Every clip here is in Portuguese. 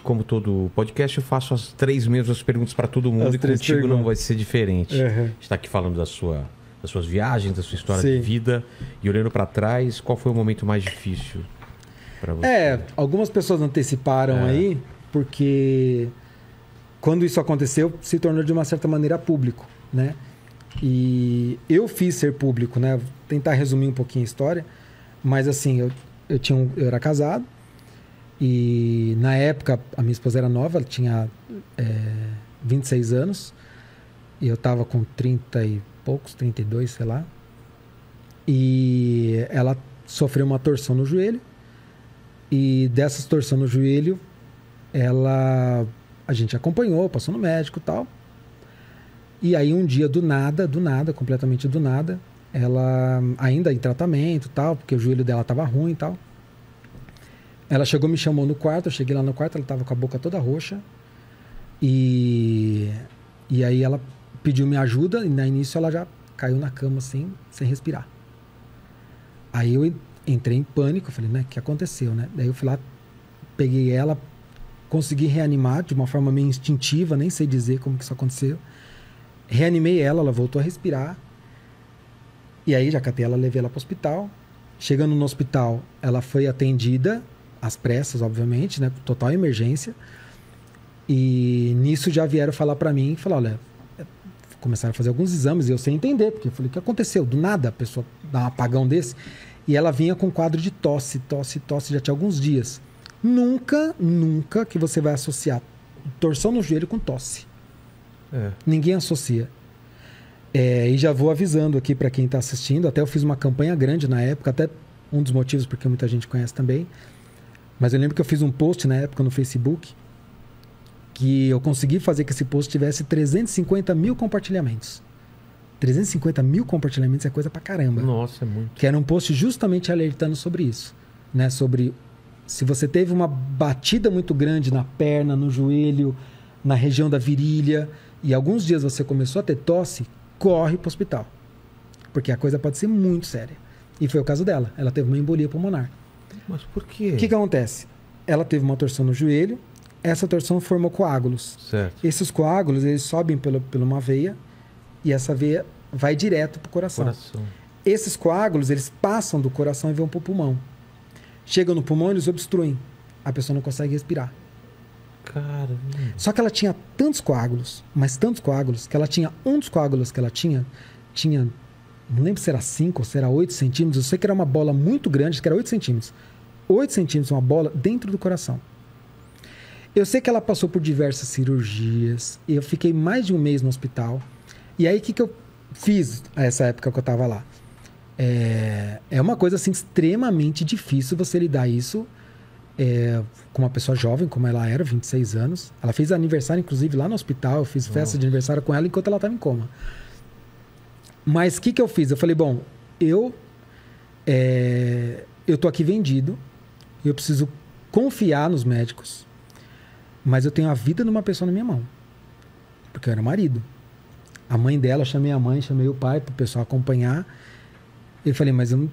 como todo podcast, eu faço as 3 mesmas perguntas para todo mundo e contigo não vai ser diferente. A gente está aqui falando das suas viagens, da sua história de vida e olhando para trás, qual foi o momento mais difícil para você? Algumas pessoas anteciparam aí, porque quando isso aconteceu, se tornou de uma certa maneira público, né? E eu fiz ser público, né? Vou tentar resumir um pouquinho a história, mas assim, eu era casado e na época a minha esposa era nova, ela tinha 26 anos e eu tava com 30 e poucos, 32, sei lá. E ela sofreu uma torção no joelho e dessas torção no joelho, a gente acompanhou, passou no médico e tal. E aí um dia, do nada, completamente do nada, ela ainda em tratamento e tal, porque o joelho dela tava ruim e tal. Ela chegou, me chamou no quarto, eu cheguei lá no quarto, ela tava com a boca toda roxa. E aí ela pediu minha ajuda e no início ela já caiu na cama assim, sem respirar. Aí eu entrei em pânico, falei, né, o que aconteceu, né? Daí eu fui lá, peguei ela, consegui reanimar de uma forma meio instintiva, nem sei dizer como que isso aconteceu. Reanimei ela voltou a respirar. E aí já catei ela, levei ela para o hospital. Chegando no hospital, ela foi atendida às pressas, obviamente, né? Total emergência. E nisso já vieram falar para mim, olha, começaram a fazer alguns exames e eu sem entender, porque eu falei, o que aconteceu? Do nada a pessoa dá um apagão desse. E ela vinha com um quadro de tosse, já tinha alguns dias. Nunca que você vai associar torção no joelho com tosse. Ninguém associa. E já vou avisando aqui para quem está assistindo, até eu fiz uma campanha grande na época, até um dos motivos porque muita gente conhece também, mas eu lembro que eu fiz um post na época no Facebook que eu consegui fazer que esse post tivesse 350 mil compartilhamentos. 350 mil compartilhamentos é coisa pra caramba. Nossa, é muito. Que era um post justamente alertando sobre isso, né? Sobre se você teve uma batida muito grande na perna, no joelho, na região da virilha, e alguns dias você começou a ter tosse, corre para o hospital. Porque a coisa pode ser muito séria. E foi o caso dela. Ela teve uma embolia pulmonar. Mas por quê? O que acontece? Ela teve uma torção no joelho. Essa torção formou coágulos. Certo. Esses coágulos, eles sobem por uma veia. E essa veia vai direto para o coração. Esses coágulos, eles passam do coração e vão para o pulmão. Chegam no pulmão, eles obstruem. A pessoa não consegue respirar. Caramba. Só que ela tinha tantos coágulos, mas tantos coágulos, que ela tinha um dos coágulos que ela tinha, não lembro se era 5 ou se era 8 centímetros, eu sei que era uma bola muito grande, que era 8 centímetros. 8 centímetros, uma bola dentro do coração. Eu sei que ela passou por diversas cirurgias, eu fiquei mais de um mês no hospital. E aí, o que eu fiz nessa época que eu estava lá? É uma coisa assim, extremamente difícil você lidar isso com uma pessoa jovem, como ela era, 26 anos. Ela fez aniversário, inclusive, lá no hospital. Eu fiz festa de aniversário com ela enquanto ela estava em coma. Mas o que eu fiz? Eu falei, bom, eu tô aqui vendido, eu preciso confiar nos médicos, mas eu tenho a vida de uma pessoa na minha mão. Porque eu era marido. A mãe dela, chamei a mãe, chamei o pai para o pessoal acompanhar. Eu falei, mas eu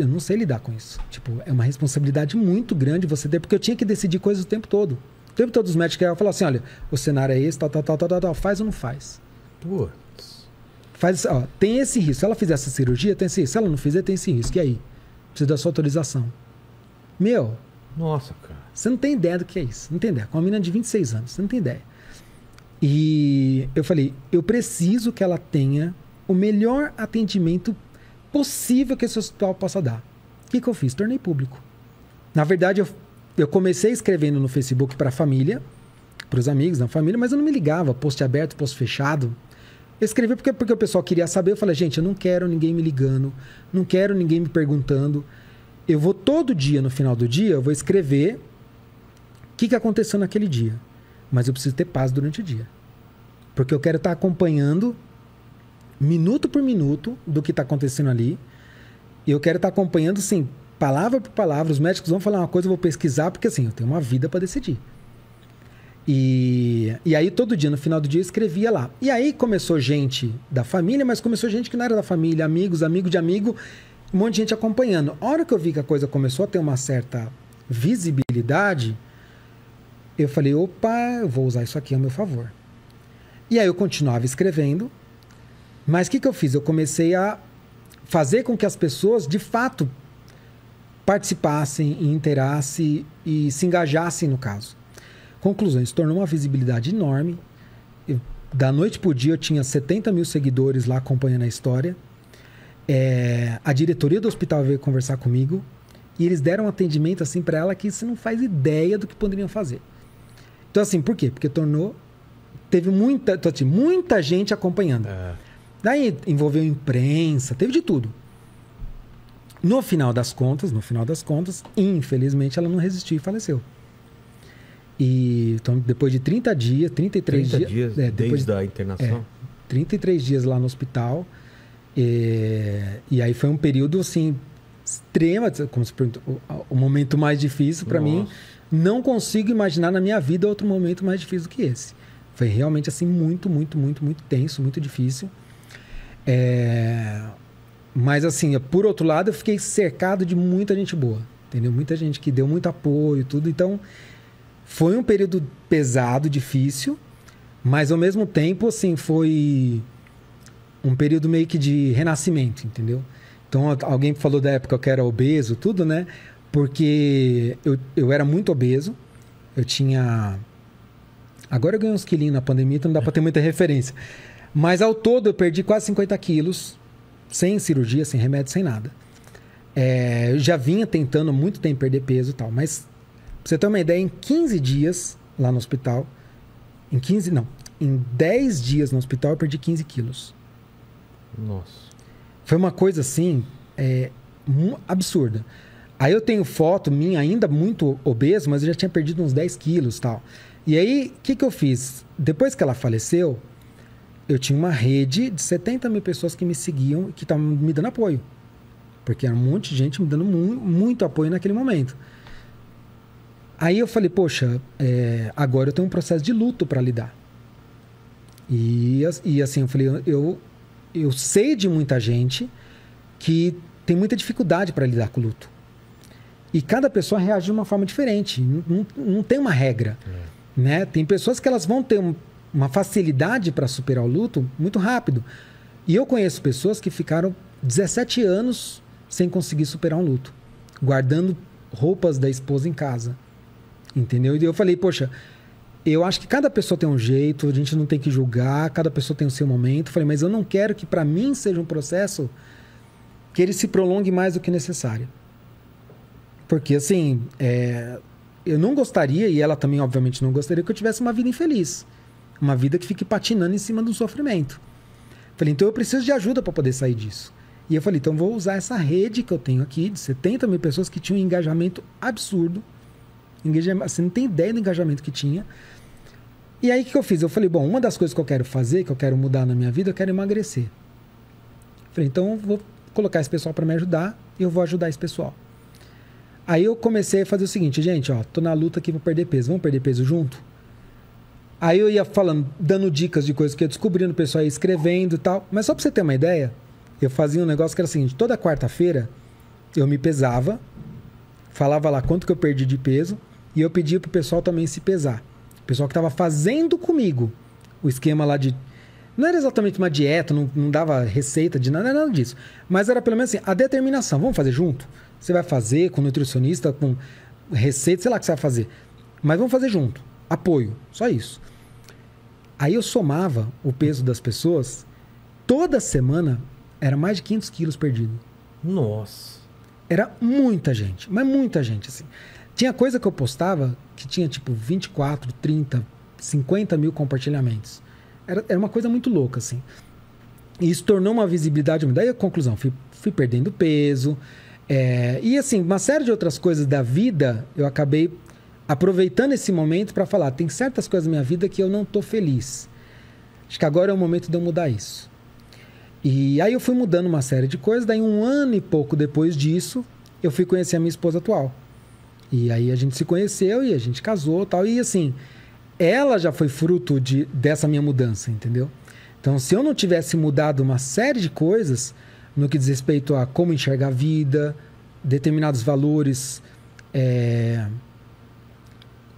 não sei lidar com isso. Tipo, é uma responsabilidade muito grande você ter, porque eu tinha que decidir coisas o tempo todo. O tempo todo os médicos iam falar assim, olha, o cenário é esse, tal, faz ou não faz? Putz. Faz, ó, tem esse risco. Se ela fizer essa cirurgia, tem esse risco. Se ela não fizer, tem esse risco. E aí? Precisa da sua autorização. Meu. Nossa, cara. Você não tem ideia do que é isso. Não tem ideia. Com uma menina de 26 anos, você não tem ideia. E eu falei, eu preciso que ela tenha o melhor atendimento possível que esse hospital possa dar. O que eu fiz? Tornei público. Na verdade, eu comecei escrevendo no Facebook para a família, para os amigos da família, mas eu não me ligava, post aberto, post fechado. Eu escrevi porque o pessoal queria saber. Eu falei, gente, eu não quero ninguém me ligando, não quero ninguém me perguntando. Eu vou todo dia, no final do dia, eu vou escrever o que aconteceu naquele dia. Mas eu preciso ter paz durante o dia. Porque eu quero estar acompanhando minuto por minuto do que está acontecendo ali. E eu quero estar acompanhando, assim, palavra por palavra. Os médicos vão falar uma coisa, eu vou pesquisar, porque assim, eu tenho uma vida para decidir. E aí, todo dia, no final do dia, eu escrevia lá. E aí começou gente da família, mas começou gente que não era da família, amigos, amigo de amigo, um monte de gente acompanhando. A hora que eu vi que a coisa começou a ter uma certa visibilidade, eu falei, opa, eu vou usar isso aqui a meu favor. E aí eu continuava escrevendo, mas o que eu fiz? Eu comecei a fazer com que as pessoas, de fato, participassem, interassem e se engajassem no caso. Conclusão, isso tornou uma visibilidade enorme. Da noite pro dia eu tinha 70 mil seguidores lá acompanhando a história. A diretoria do hospital veio conversar comigo e eles deram um atendimento assim para ela que você não faz ideia do que poderiam fazer. Então assim, por quê? Porque teve muita gente acompanhando. Daí envolveu imprensa, teve de tudo. No final das contas, infelizmente ela não resistiu e faleceu. E então, depois de 33 dias desde a internação? 33 dias lá no hospital. E aí foi um período assim extremo, como se perguntou, o momento mais difícil para mim. Não consigo imaginar na minha vida outro momento mais difícil do que esse. Foi realmente assim muito tenso, muito difícil. Mas assim, por outro lado, eu fiquei cercado de muita gente boa, entendeu? Muita gente que deu muito apoio e tudo. Então, foi um período pesado, difícil, mas ao mesmo tempo, assim, foi um período meio que de renascimento, entendeu? Então, alguém falou da época que eu era obeso, tudo, né? Porque eu era muito obeso, eu tinha... Agora eu ganhei uns quilinhos na pandemia, então não dá para ter muita referência. Mas ao todo eu perdi quase 50 quilos, sem cirurgia, sem remédio, sem nada. Eu já vinha tentando há muito tempo perder peso e tal, mas pra você ter uma ideia, em 15 dias lá no hospital, em 10 dias no hospital eu perdi 15 quilos. Nossa. Foi uma coisa assim, absurda. Aí eu tenho foto minha ainda muito obeso, mas eu já tinha perdido uns 10 quilos e tal. E aí, o que eu fiz? Depois que ela faleceu, eu tinha uma rede de 70 mil pessoas que me seguiam e que estavam me dando apoio. Porque era um monte de gente me dando muito apoio naquele momento. Aí eu falei, poxa, agora eu tenho um processo de luto para lidar. E assim, eu falei, eu sei de muita gente que tem muita dificuldade para lidar com o luto. E cada pessoa reage de uma forma diferente. Não tem uma regra. Né? Tem pessoas que elas vão ter uma facilidade para superar o luto muito rápido. E eu conheço pessoas que ficaram 17 anos sem conseguir superar um luto, guardando roupas da esposa em casa. Entendeu? E eu falei, poxa, eu acho que cada pessoa tem um jeito, a gente não tem que julgar, cada pessoa tem o seu momento. Eu falei, mas eu não quero que para mim seja um processo que ele se prolongue mais do que necessário. Porque assim, eu não gostaria, e ela também obviamente não gostaria, que eu tivesse uma vida infeliz. Uma vida que fique patinando em cima do sofrimento. Falei, então eu preciso de ajuda para poder sair disso. E eu falei, então vou usar essa rede que eu tenho aqui, de 70 mil pessoas que tinham um engajamento absurdo. Você não tem ideia do engajamento que tinha. E aí o que eu fiz? Eu falei, bom, uma das coisas que eu quero fazer, que eu quero mudar na minha vida, eu quero emagrecer. Falei, então eu vou colocar esse pessoal para me ajudar e eu vou ajudar esse pessoal. Aí eu comecei a fazer o seguinte, gente, ó, tô na luta aqui, vou perder peso. Vamos perder peso junto? Aí eu ia falando, dando dicas de coisas que eu descobrindo, o pessoal ia escrevendo e tal. Mas só pra você ter uma ideia, eu fazia um negócio que era o seguinte, toda quarta-feira eu me pesava, falava lá quanto que eu perdi de peso e eu pedia pro pessoal também se pesar. O pessoal que tava fazendo comigo o esquema lá de... Não era exatamente uma dieta, não dava receita de nada, nada disso. Mas era pelo menos assim, a determinação. Vamos fazer junto? Você vai fazer com nutricionista, com receita, sei lá o que você vai fazer. Mas vamos fazer junto. Apoio. Só isso. Aí eu somava o peso das pessoas. Toda semana era mais de 500 quilos perdido. Nossa. Era muita gente. Mas muita gente, assim. Tinha coisa que eu postava que tinha tipo 24, 30, 50 mil compartilhamentos. Era uma coisa muito louca, assim. E isso tornou uma visibilidade. Daí a conclusão, fui perdendo peso. E assim, uma série de outras coisas da vida, eu acabei aproveitando esse momento para falar, tem certas coisas na minha vida que eu não tô feliz. Acho que agora é o momento de eu mudar isso. E aí eu fui mudando uma série de coisas, daí 1 ano e pouco depois disso, eu fui conhecer a minha esposa atual. E aí a gente se conheceu e a gente casou e tal. E assim, ela já foi fruto dessa minha mudança, entendeu? Então, se eu não tivesse mudado uma série de coisas no que diz respeito a como enxergar a vida, determinados valores,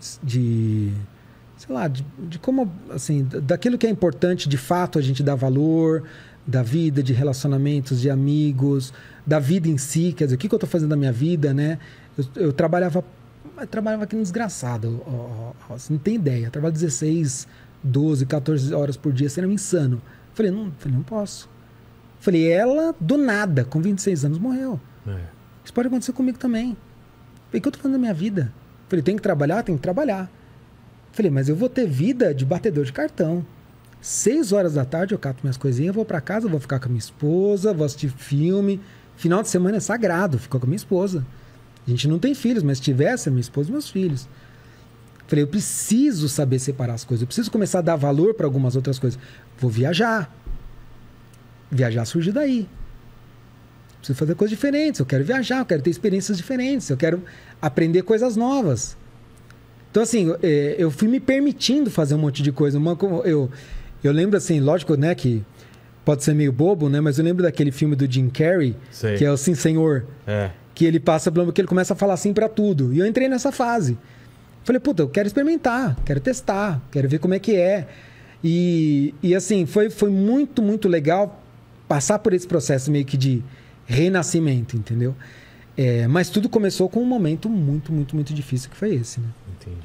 sei lá, de como, assim, daquilo que é importante de fato a gente dá valor, da vida, de relacionamentos, de amigos, da vida em si, quer dizer, o que eu estou fazendo da minha vida, né? Eu trabalhava aqui no desgraçado, você não tem ideia, eu trabalho 16, 12, 14 horas por dia, sendo insano. Falei, não posso. Falei, ela, do nada, com 26 anos, morreu. Isso pode acontecer comigo também. Falei, o que eu tô fazendo da minha vida? Falei, tem que trabalhar? Tem que trabalhar. Falei, mas eu vou ter vida de batedor de cartão. 6 horas da tarde eu cato minhas coisinhas, vou pra casa, vou ficar com a minha esposa, vou assistir filme. Final de semana é sagrado, fico com a minha esposa. A gente não tem filhos, mas se tivesse, a minha esposa e meus filhos. Falei, eu preciso saber separar as coisas. Eu preciso começar a dar valor para algumas outras coisas. Vou viajar. Viajar surgiu daí. Preciso fazer coisas diferentes. Eu quero viajar, eu quero ter experiências diferentes. Eu quero aprender coisas novas. Então, assim, eu fui me permitindo fazer um monte de coisa. Eu lembro, assim, lógico, né, que pode ser meio bobo, né? Mas eu lembro daquele filme do Jim Carrey, que é o Sim, Senhor. Que ele passa pelo que ele começa a falar sim para tudo. E eu entrei nessa fase. Falei, puta, eu quero experimentar, quero testar, quero ver como é que é. E assim, foi muito, muito legal passar por esse processo meio que de renascimento, entendeu? Mas tudo começou com um momento muito, muito, muito difícil, que foi esse, né? Entendi.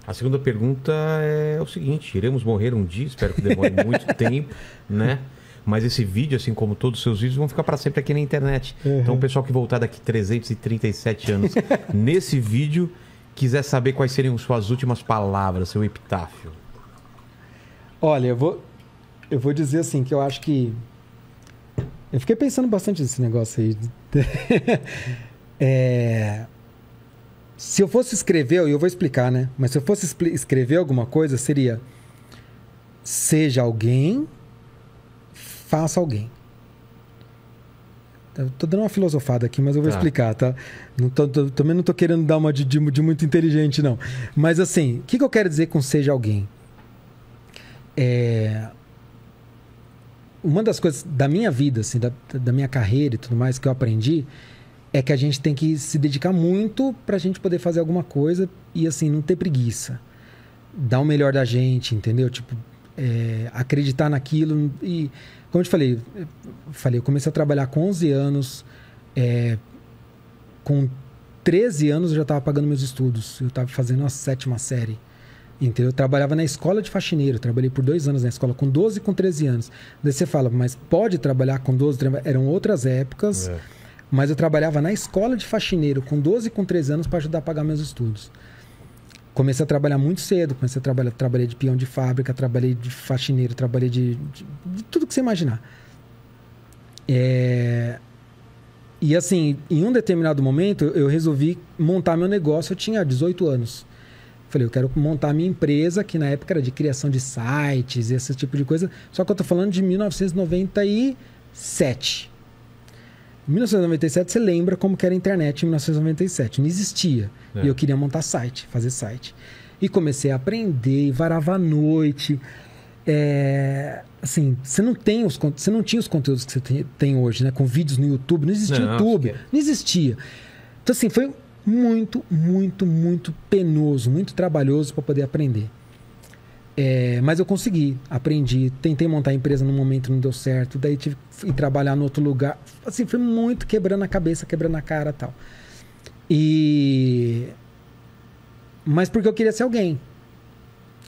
A segunda pergunta é o seguinte: iremos morrer um dia, espero que demore muito tempo, né? Mas esse vídeo, assim como todos os seus vídeos, vão ficar para sempre aqui na internet. Então o pessoal que voltar daqui 337 anos nesse vídeo, quiser saber quais seriam suas últimas palavras, seu epitáfio. Olha, eu vou dizer assim, que eu acho que... Eu fiquei pensando bastante nesse negócio aí. Se eu fosse escrever, eu vou explicar, né? Mas se eu fosse escrever alguma coisa, seria: seja alguém, faça alguém. Eu tô dando uma filosofada aqui, mas eu vou explicar, tá? Também não tô querendo dar uma de muito inteligente, não. Mas assim, o que eu quero dizer com seja alguém? Uma das coisas da minha vida, assim, da minha carreira e tudo mais que eu aprendi, é que a gente tem que se dedicar muito pra gente poder fazer alguma coisa e, assim, não ter preguiça. Dar o melhor da gente, entendeu? Tipo, acreditar naquilo. E, como eu te falei, eu comecei a trabalhar com 11 anos. Com 13 anos eu já estava pagando meus estudos. Eu estava fazendo a 7ª série. Entendeu? Eu trabalhava na escola de faxineiro. Trabalhei por 2 anos na escola, com 12 e com 13 anos. Daí você fala, mas pode trabalhar com 12? Eram outras épocas. Mas eu trabalhava na escola de faxineiro com 12 e com 13 anos para ajudar a pagar meus estudos. Comecei a trabalhar muito cedo. Trabalhei de peão de fábrica, trabalhei de faxineiro, trabalhei de tudo que você imaginar. E assim, em um determinado momento, eu resolvi montar meu negócio. Eu tinha 18 anos. Falei, eu quero montar minha empresa, que na época era de criação de sites, esse tipo de coisa. Só que eu tô falando de 1997. Em 1997, você lembra como que era a internet em 1997. Não existia. E eu queria montar site, fazer site. E comecei a aprender, e varava à noite. Assim, você não tinha os conteúdos que você tem hoje, né? Com vídeos no YouTube. Não existia YouTube. Não existia. Então, assim, foi muito, muito, muito penoso, muito trabalhoso para poder aprender. Mas eu consegui, aprendi, tentei montar a empresa num momento, não deu certo, daí tive que ir trabalhar em outro lugar. Assim, foi muito quebrando a cabeça, quebrando a cara e tal. Mas porque eu queria ser alguém.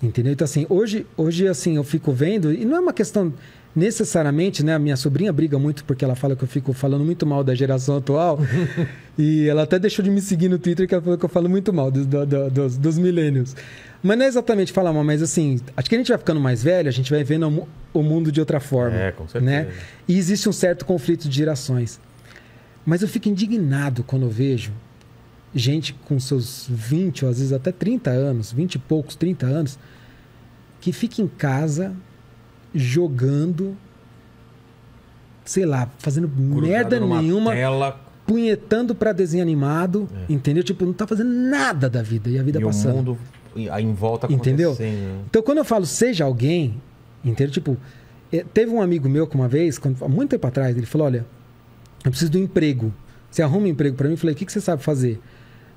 Entendeu? Então, assim, hoje assim, eu fico vendo, e não é uma questão necessariamente, né? A minha sobrinha briga muito porque ela fala que eu fico falando muito mal da geração atual. E ela até deixou de me seguir no Twitter, que ela falou que eu falo muito mal dos millennials. Mas não é exatamente falar mal, mas assim, acho que a gente vai ficando mais velho, a gente vai vendo o mundo de outra forma. Com certeza. Né? E existe um certo conflito de gerações. Mas eu fico indignado quando eu vejo gente com seus 20, ou às vezes até 30 anos, 20 e poucos, 30 anos, que fica em casa jogando, sei lá, fazendo merda nenhuma, punhetando pra desenho animado, entendeu? Tipo, não tá fazendo nada da vida, e a vida passando. O mundo em volta acontecendo. Entendeu? Então, quando eu falo seja alguém, entendeu? Tipo, teve um amigo meu que uma vez, há muito tempo atrás, ele falou, olha, eu preciso de um emprego. Você arruma um emprego pra mim? Eu falei, o que você sabe fazer?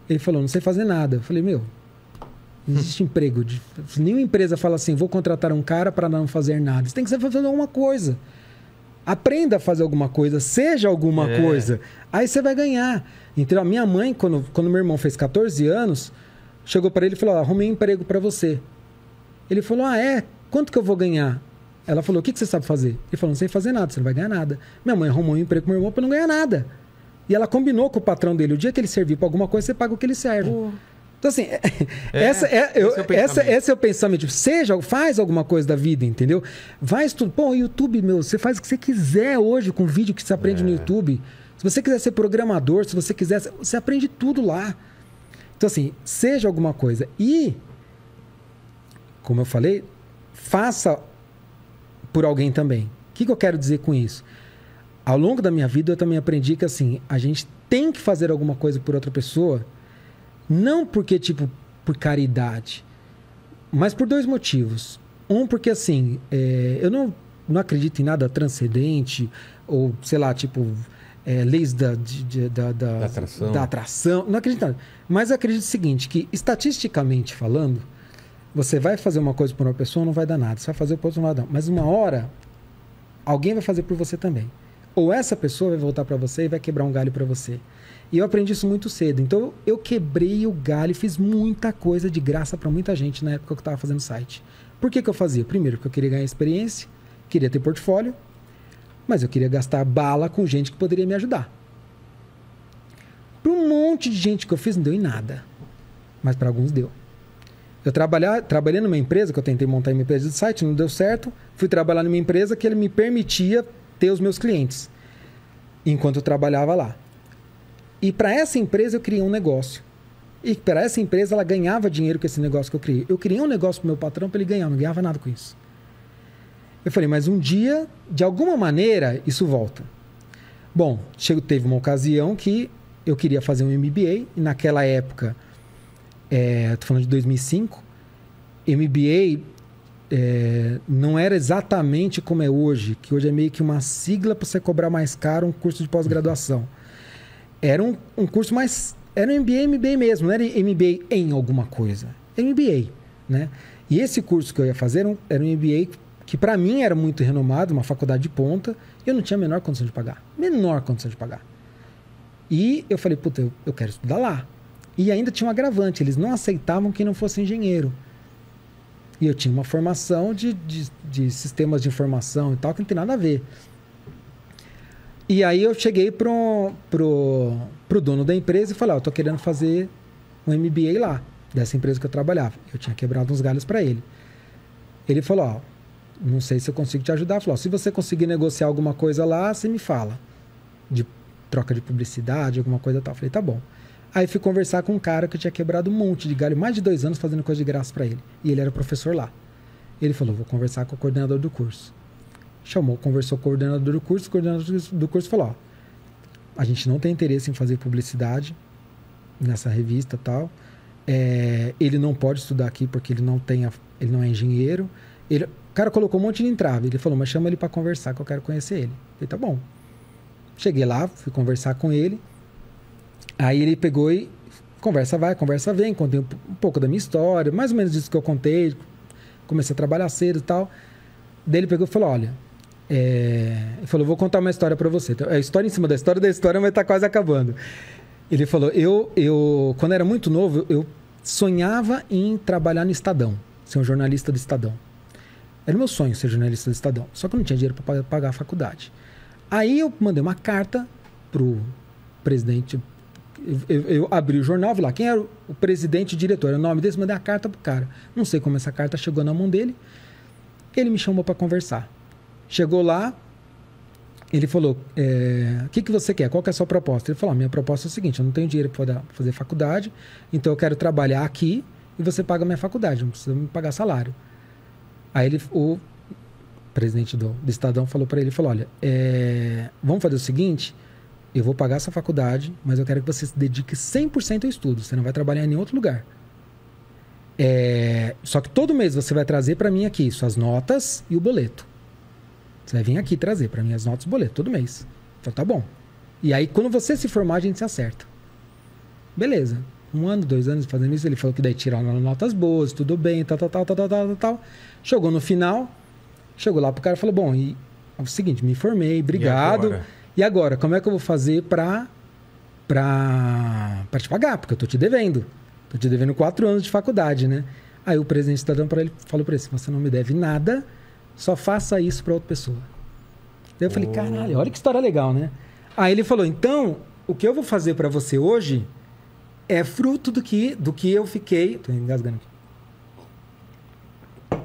Ele falou, não sei fazer nada. Eu falei, meu, Não existe emprego. Nenhuma empresa fala assim, vou contratar um cara para não fazer nada. Você tem que saber fazer alguma coisa. Aprenda a fazer alguma coisa, seja alguma coisa. Aí você vai ganhar. Então, a minha mãe, quando meu irmão fez 14 anos, chegou para ele e falou, arrumei um emprego para você. Ele falou, quanto que eu vou ganhar? Ela falou, o que você sabe fazer? Ele falou, não sei fazer nada, você não vai ganhar nada. Minha mãe arrumou um emprego pro meu irmão para não ganhar nada. E ela combinou com o patrão dele, o dia que ele servir para alguma coisa, você paga o que ele serve. Então, assim, esse é o pensamento. Faz alguma coisa da vida, entendeu? Vai estudar. Pô, o YouTube, você faz o que você quiser hoje com o vídeo que você aprende no YouTube. Se você quiser ser programador, se você quiser, você aprende tudo lá. Então, assim, seja alguma coisa. E, como eu falei, faça por alguém também. O que eu quero dizer com isso? Ao longo da minha vida, eu também aprendi que, assim, a gente tem que fazer alguma coisa por outra pessoa, não porque, por caridade, mas por 2 motivos. Um, porque, assim, eu não acredito em nada transcendente, ou, sei lá, leis da atração. Não acredito em nada. Mas eu acredito o seguinte, que, estatisticamente falando, você vai fazer uma coisa por uma pessoa, não vai dar nada. Você vai fazer por outra, não vai dar. Mas uma hora, alguém vai fazer por você também. Ou essa pessoa vai voltar para você e vai quebrar um galho para você. E eu aprendi isso muito cedo. Então, eu quebrei o galho e fiz muita coisa de graça para muita gente na época que eu estava fazendo site. Por que eu fazia? Primeiro, porque eu queria ganhar experiência, queria ter portfólio, mas eu queria gastar bala com gente que poderia me ajudar. Para um monte de gente que eu fiz, não deu em nada. Mas para alguns deu. Eu trabalhei numa empresa, que eu tentei montar uma empresa de site, não deu certo. Fui trabalhar numa empresa que ele me permitia ter os meus clientes, enquanto eu trabalhava lá. E para essa empresa eu criei um negócio. E para essa empresa ela ganhava dinheiro com esse negócio que eu criei. Eu criei um negócio para o meu patrão para ele ganhar, eu não ganhava nada com isso. Eu falei, mas um dia, de alguma maneira, isso volta. Bom, teve uma ocasião que eu queria fazer um MBA, e naquela época, estou falando de 2005, MBA não era exatamente como é hoje, que hoje é meio que uma sigla para você cobrar mais caro um curso de pós-graduação. Era um curso mais... Era um MBA mesmo, não era MBA em alguma coisa. MBA, né? E esse curso que eu ia fazer era um MBA que para mim era muito renomado, uma faculdade de ponta, e eu não tinha a menor condição de pagar. Menor condição de pagar. E eu falei, puta, eu quero estudar lá. E ainda tinha um agravante, eles não aceitavam quem não fosse engenheiro. E eu tinha uma formação de sistemas de informação e tal, que não tem nada a ver. E aí eu cheguei pro dono da empresa e falei, eu tô querendo fazer um MBA lá, dessa empresa que eu trabalhava. Eu tinha quebrado uns galhos para ele. Ele falou, não sei se eu consigo te ajudar. Falou, se você conseguir negociar alguma coisa lá, você me fala. De troca de publicidade, alguma coisa tal. Falei, tá bom. Aí fui conversar com um cara que tinha quebrado um monte de galho, mais de 2 anos fazendo coisa de graça para ele. E ele era professor lá. Ele falou, vou conversar com o coordenador do curso. Conversou com o coordenador do curso. O coordenador do curso falou, a gente não tem interesse em fazer publicidade nessa revista e tal. Ele não pode estudar aqui porque ele não é engenheiro. O cara colocou um monte de entrave. Ele falou, mas chama ele para conversar que eu quero conhecer ele. Eu falei, tá bom. Cheguei lá, fui conversar com ele. Aí ele pegou e conversa vai, conversa vem. Contei um pouco da minha história, mais ou menos disso que eu contei. Comecei a trabalhar cedo e tal. Daí ele pegou e falou, olha... Ele falou, vou contar uma história para você. Então, a história em cima da história, mas tá quase acabando. Ele falou, eu quando era muito novo, eu sonhava em trabalhar no Estadão, ser um jornalista do Estadão. Era meu sonho ser jornalista do Estadão, só que eu não tinha dinheiro para pagar a faculdade. Aí eu mandei uma carta pro presidente, eu abri o jornal, vi lá, quem era o presidente e o diretor, era o nome desse, mandei a carta pro cara. Não sei como essa carta chegou na mão dele, ele me chamou para conversar. Chegou lá, ele falou, o que você quer? Qual que é a sua proposta? Ele falou, minha proposta é o seguinte, eu não tenho dinheiro para fazer faculdade, então eu quero trabalhar aqui e você paga minha faculdade, não precisa me pagar salário. Aí o presidente do Estadão falou para ele, falou, olha, vamos fazer o seguinte, eu vou pagar essa faculdade, mas eu quero que você se dedique 100% ao estudo, você não vai trabalhar em nenhum outro lugar. Só que todo mês você vai trazer para mim aqui suas notas e o boleto. Você vai vir aqui trazer para mim as notas e o boleto todo mês. Então tá bom. E aí quando você se formar a gente se acerta. Beleza. 1 ano, 2 anos fazendo isso. Ele falou que daí tiraram notas boas, tudo bem, tal. Chegou no final, chegou lá pro cara e falou, bom, e é o seguinte, me formei, obrigado. E agora, como é que eu vou fazer pra te pagar? Porque eu tô te devendo. Tô te devendo 4 anos de faculdade, né? Aí o presidente cidadão para ele falou para ele, você não me deve nada, só faça isso para outra pessoa. Daí eu falei, caralho, olha que história legal, né? Aí ele falou, então, o que eu vou fazer para você hoje é fruto do que eu fiquei... Tô engasgando aqui.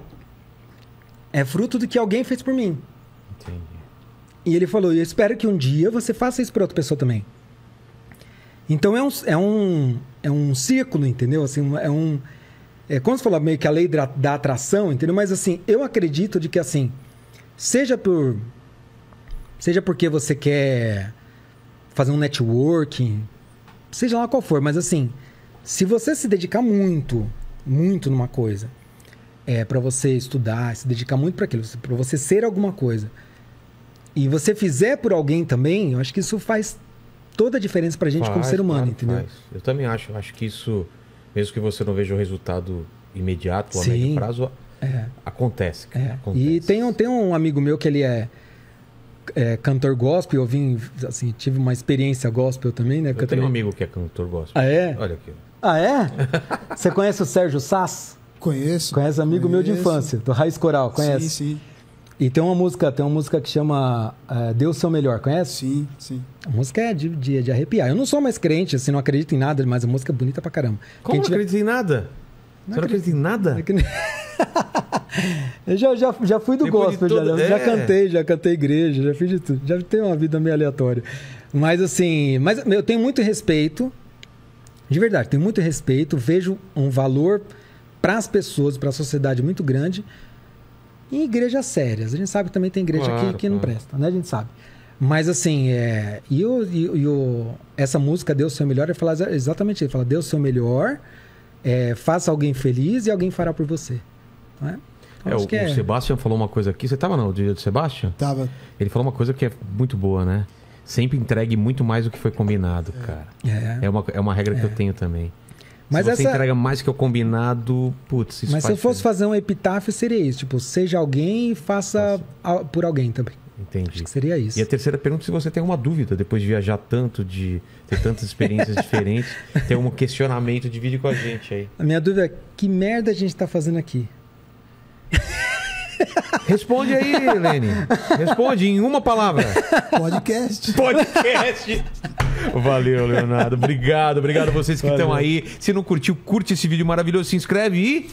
É fruto do que alguém fez por mim. Entendi. E ele falou, eu espero que um dia você faça isso para outra pessoa também. Então é um ciclo, entendeu? Assim, como você falou, meio que a lei da atração, entendeu? Mas assim, eu acredito de que assim, seja porque você quer fazer um networking, seja lá qual for, mas assim, se você se dedicar muito numa coisa, para você estudar, se dedicar muito para aquilo, para você ser alguma coisa, e você fizer por alguém também, eu acho que isso faz toda a diferença pra gente como ser humano, entendeu? Faz. Eu também acho que isso, mesmo que você não veja o resultado imediato ou a médio prazo, acontece. E tem um amigo meu que ele é cantor gospel, assim, tive uma experiência gospel também, né? Eu tenho um amigo que é cantor gospel. Ah, é? Olha aqui. Ah, é? Você conhece o Sérgio Sass? Conheço. Conhece amigo meu de infância, do Raiz Coral, conhece? Sim. E tem uma música que chama Dê o Seu Melhor, conhece? Sim. A música é de arrepiar. Eu não sou mais crente, assim, não acredito em nada, mas a música é bonita pra caramba. Como não acredita em nada? Você não acredita em nada? Eu já fui do gospel, já cantei igreja, já fiz de tudo. Já tenho uma vida meio aleatória. Mas assim, eu tenho muito respeito, de verdade, tenho muito respeito, vejo um valor para as pessoas, para a sociedade muito grande em igrejas sérias. A gente sabe que também tem igreja que não presta, né? A gente sabe. Mas assim, essa música Dê o Seu Melhor, ele fala exatamente isso. Ele fala, dê o seu melhor, faça alguém feliz e alguém fará por você. Não é? Então, o Sebastião falou uma coisa aqui. Você estava no dia do Sebastião? Tava. Ele falou uma coisa que é muito boa, né? Sempre entregue muito mais do que foi combinado, cara. É uma regra que eu tenho também. Mas se você entrega mais que o combinado, putz, isso. Mas se eu fosse fazer um epitáfio, seria isso. Tipo, seja alguém e faça por alguém também. Entendi. Acho que seria isso. E a terceira pergunta, se você tem alguma dúvida, depois de viajar tanto, de ter tantas experiências diferentes, tem um questionamento, divide com a gente aí. A minha dúvida é, que merda a gente tá fazendo aqui? Responde aí, Lene. Responde em uma palavra. Podcast. Valeu, Leonardo. Obrigado a vocês que estão aí. Se não curtiu, curte esse vídeo maravilhoso, se inscreve e...